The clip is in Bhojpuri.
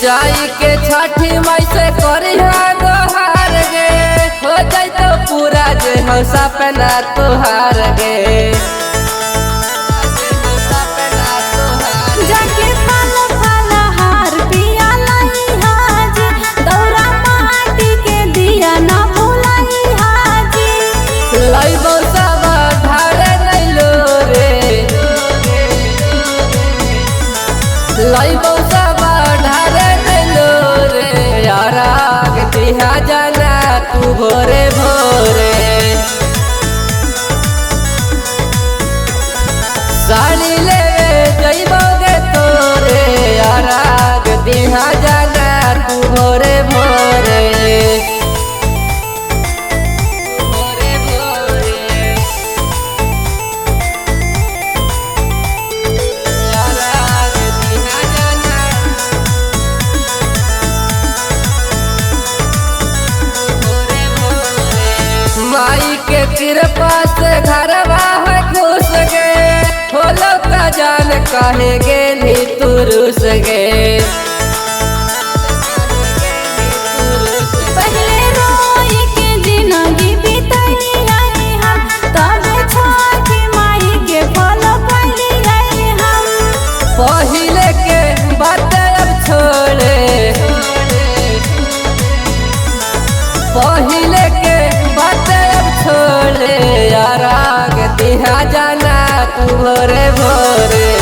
जाई के छठी माई से करिहा दोहार गे, हो जाई तो पूरा जे हो सपना तोहार गे। जाके फल फलहार पिया लाई हाजी, दौरा माटी के दिया ना भुलाई हाजी। लइबो सब ढारे नैलो रे, लइबो सब ढारे नैलो रे, याराग दिहा जाना तू भोरे भोरे। साड़ी ले जइबो गे तोरे, याराग दिहा जाना तू भोरे भोरे। भोरे भोरे याराग दिहा जाना भोरे भोरे। माई के कृपा से घरवा है खुश गे, होलो का जान काहे गेली तू रुस गे। पहले रोई के जिंदगी बिताई आई हम, तब छठी माई के फल पाई आई हम। पहिले के बात अब छोड़े, पहिले के बात अब छोड़े, याराग दिहा जाना तू भोरे भोरे।